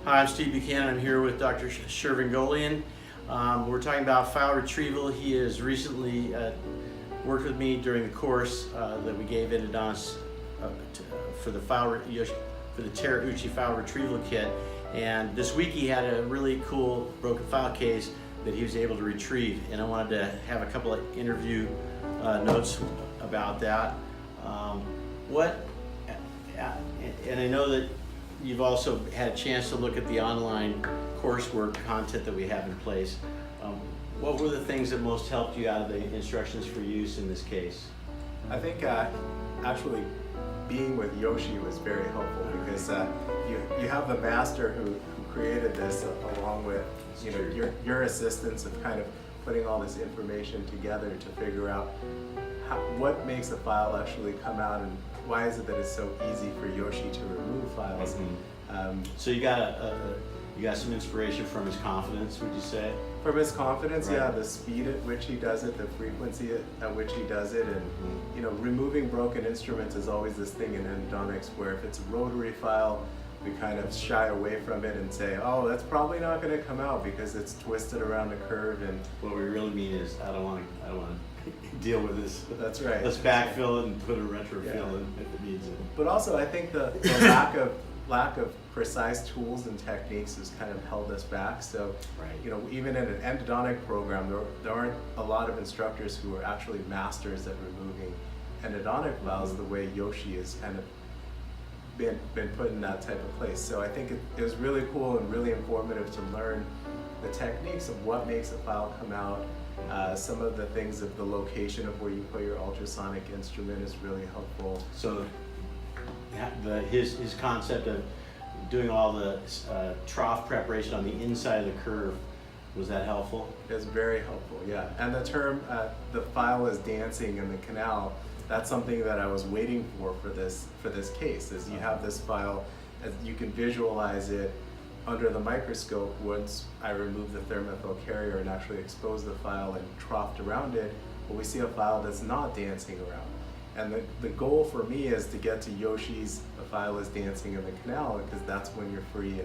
Hi, I'm Steve Buchanan. I'm here with Dr. Shervin-Golian. We're talking about file retrieval. He has recently worked with me during the course that we gave endodontists for the Terauchi File Removal Kit. And this week he had a really cool broken file case that he was able to retrieve. And I wanted to have a couple of interview notes about that. And I know that you've also had a chance to look at the online coursework content that we have in place. What were the things that most helped you out of the instructions for use in this case? I think actually being with Yoshi was very helpful because you have the master who created this along with your assistants of kind of putting all this information together to figure out what makes a file actually come out and why is it that it's so easy for Yoshi to remove files. So you got some inspiration from his confidence, would you say? From his confidence, right. Yeah, the speed at which he does it, the frequency at which he does it, and removing broken instruments is always this thing in endodontics where if it's a rotary file, we kind of shy away from it and say, oh, that's probably not going to come out because it's twisted around a curve. And what we really mean is, I don't want to deal with this. That's right. Let's backfill it and put a retrofill in if it needs it. But also, I think the lack of precise tools and techniques has kind of held us back. So, right. Even in an endodontic program, there aren't a lot of instructors who are actually masters at removing endodontic files the way Yoshi has kind of been put in that type of place. So I think it was really cool and really informative to learn the techniques of what makes a file come out. Some of the things of the location of where you put your ultrasonic instrument is really helpful. So his concept of doing all the trough preparation on the inside of the curve, was that helpful? It was very helpful, yeah. And the term, the file is dancing in the canal, that's something that I was waiting for this case, is you have this file, as you can visualize it under the microscope once I remove the thermoethyl carrier and actually expose the file and troughed around it, but we see a file that's not dancing around. And the goal for me is to get to Yoshi's, the file is dancing in the canal, because that's when you're free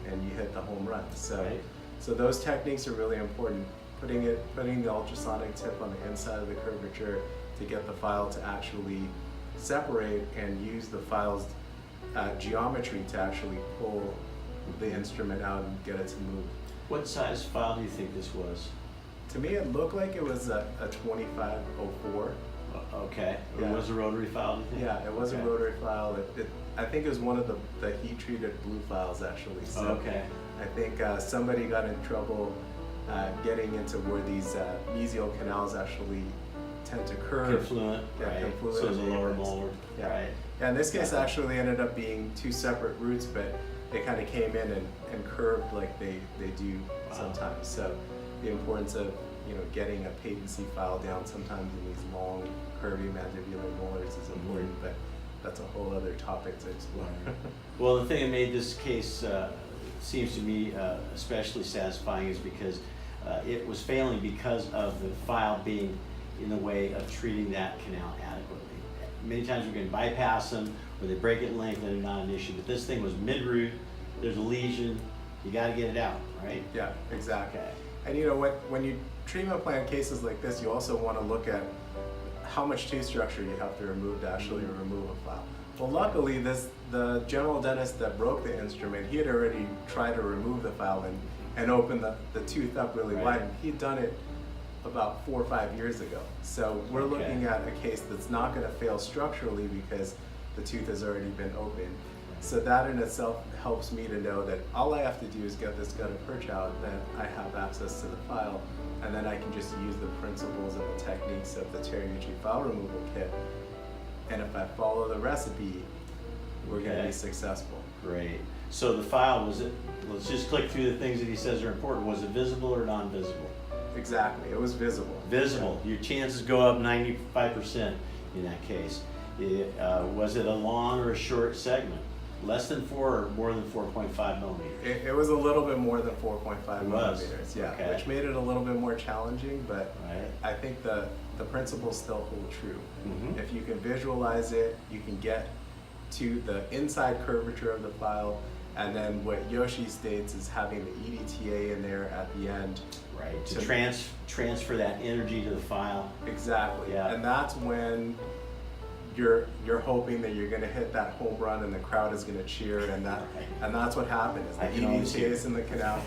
and you hit the home run. So, right. So those techniques are really important. Putting the ultrasonic tip on the inside of the curvature to get the file to actually separate and use the file's geometry to actually pull the instrument out and get it to move. What size file do you think this was? To me, it looked like it was a 2504. Okay. Yeah. It was a rotary file, do you think? Yeah, it was okay. a rotary file. I think it was one of the heat-treated blue files, actually. So okay. I think somebody got in trouble getting into where these mesial canals actually tend to curve. Confluent, yeah, right. Confluent So it's a lower molar, yeah. right. Yeah, in this case actually ended up being two separate roots, but they kind of came in and curved like they do sometimes. So the importance of getting a patency file down sometimes in these long curvy mandibular molars is important, but that's a whole other topic to explore. Well, the thing that made this case seems to me especially satisfying is because it was failing because of the file being in the way of treating that canal adequately. Many times we can bypass them, or they break it in length and they're not an issue, but this thing was mid-root, there's a lesion, you gotta get it out, right? Yeah, exactly. Okay. And when you treatment plan cases like this, you also want to look at how much tooth structure you have to remove to actually remove a file. Well, luckily, the general dentist that broke the instrument, he had already tried to remove the file and open the tooth up really wide. He'd done it about 4 or 5 years ago. So we're looking at a case that's not going to fail structurally because the tooth has already been opened. So that in itself helps me to know that all I have to do is get this gutta perch out, then I have access to the file, and then I can just use the principles and the techniques of the Terauchi File Removal Kit. And if I follow the recipe, we're going to be successful. Great. So the file, let's just click through the things that he says are important. Was it visible or non-visible? Exactly, it was visible. Visible. Yeah. Your chances go up 95% in that case. Was it a long or a short segment? Less than 4 or more than 4.5 millimeters? It was a little bit more than 4.5 millimeters, yeah, okay. Which made it a little bit more challenging, but I think the principles still hold true. If you can visualize it, you can get to the inside curvature of the file, And then what Yoshi states is having the EDTA in there at the end. Right, to transfer that energy to the file. Exactly. Yeah. And that's when you're hoping that you're going to hit that home run and the crowd is going to cheer, and that's what happened. Is the EDTA is in the canal.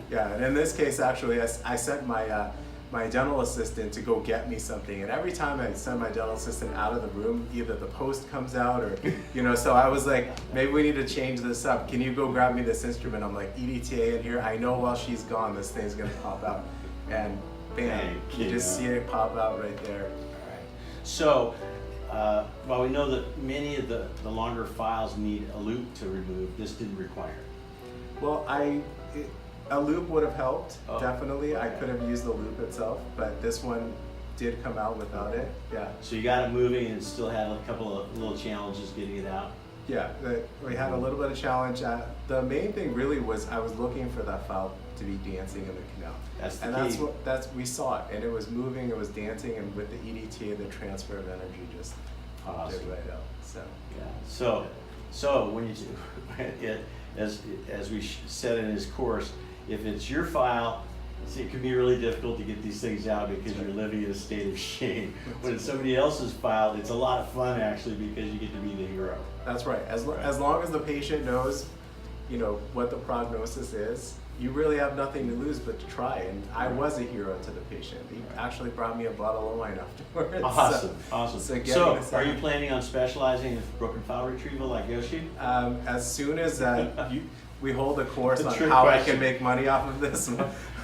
Yeah, and in this case, actually, I sent my my dental assistant to go get me something, and every time I send my dental assistant out of the room, either the post comes out or, you know, so I was like, maybe we need to change this up. Can you go grab me this instrument? I'm like, EDTA in here. I know while she's gone, this thing's gonna pop out, and bam, you just see it pop out right there. All right. So, while we know that many of the longer files need a loop to remove, this didn't require it. Well, a loop would have helped, definitely. Okay. I could have used the loop itself, but this one did come out without it. Yeah. So you got it moving and still had a couple of little challenges getting it out? Yeah, we had a little bit of challenge. The main thing really was I was looking for that file to be dancing in the canal. That's the key. That's we saw it, and it was moving, it was dancing, and with the EDTA, the transfer of energy just popped it right out. So yeah. So when you do as we said in his course, if it's your file, see, it can be really difficult to get these things out because you're living in a state of shame. When it's somebody else's file, it's a lot of fun actually because you get to be the hero. That's right. As long as the patient knows, you know, what the prognosis is, you really have nothing to lose but to try. And I was a hero to the patient. He actually brought me a bottle of wine afterwards. Awesome. So are you planning on specializing in broken file retrieval like Yoshi? As soon as we hold a course on Trick how question. I can make money off of this.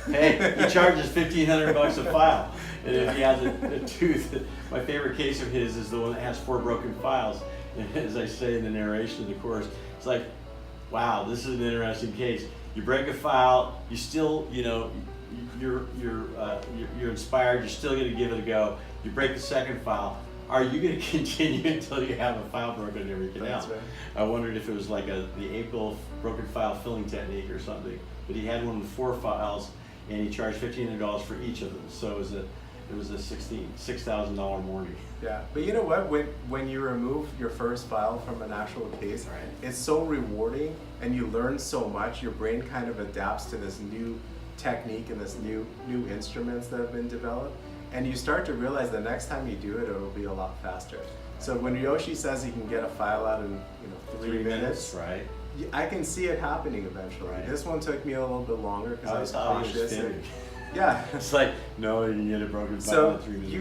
Hey, he charges $1,500 a file, and if he has a tooth, my favorite case of his is the one that has 4 broken files. And as I say in the narration of the course, it's like, wow, this is an interesting case. You break a file, you still, you know, you're inspired. You're still going to give it a go. You break the second file. Are you going to continue until you have a file broken in every canal? That's right. I wondered if it was like the April broken file filling technique or something. But he had one with 4 files, and he charged $1,500 for each of them. So it was a $6,000 morning. Yeah, but you know what? When you remove your first file from an actual case, Right. It's so rewarding, and you learn so much. Your brain kind of adapts to this new technique and this new instruments that have been developed, and you start to realize the next time you do it, it'll be a lot faster. So when Yoshi says he can get a file out in 3 minutes, right? I can see it happening eventually. Right. This one took me a little bit longer because I was thought he was cautious. kidding. Yeah. It's like, no, you can get a broken file So in 3 minutes.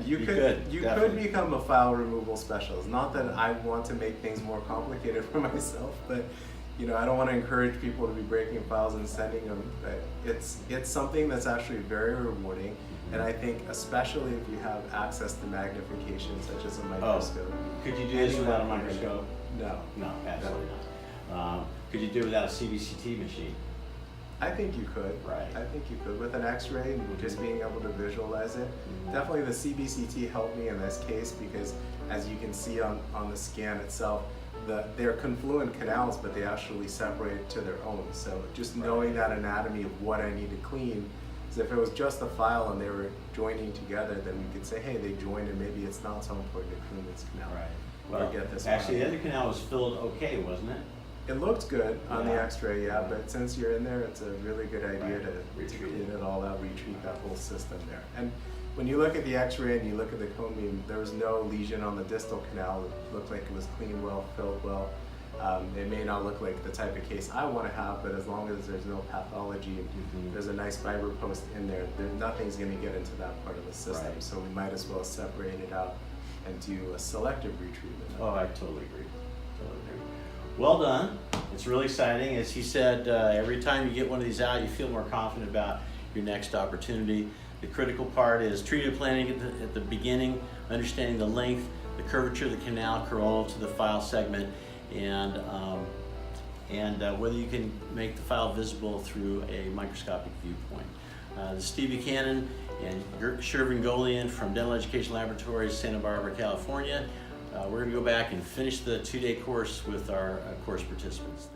you could definitely. become a file removal specialist. Not that I want to make things more complicated for myself, but I don't want to encourage people to be breaking files and sending them. But it's something that's actually very rewarding, and I think especially if you have access to magnification such as a microscope. Could you do this without a microscope? No. No, absolutely not. Could you do it without a CBCT machine? I think you could. Right. I think you could with an X-ray and just being able to visualize it. Definitely the CBCT helped me in this case because, as you can see on the scan itself, they're confluent canals, but they actually separate to their own. So just knowing that anatomy of what I need to clean, because if it was just a file and they were joining together, then we could say, hey, they joined and maybe it's not so important to clean this canal. Right. Or Well, get this actually, the file. other canal was filled okay, wasn't it? It looked good on the Yeah. X-ray, yeah, but since you're in there, it's a really good idea to Retreat clean it. it all out, retreat that whole system there. And when you look at the X-ray and you look at the cone beam, there was no lesion on the distal canal. It looked like it was cleaned well, filled well. It may not look like the type of case I want to have, but as long as there's no pathology and there's a nice fiber post in there, nothing's going to get into that part of the system. Right. So we might as well separate it out and do a selective retrievement. Oh, I totally agree. Well done. It's really exciting. As he said, every time you get one of these out, you feel more confident about your next opportunity. The critical part is treatment planning at the beginning, understanding the length, the curvature of the canal coronal to the file segment, and whether you can make the file visible through a microscopic viewpoint. This is Steve Buchanan and Shervin Golian from Dental Education Laboratories, Santa Barbara, California. We're going to go back and finish the 2-day course with our course participants.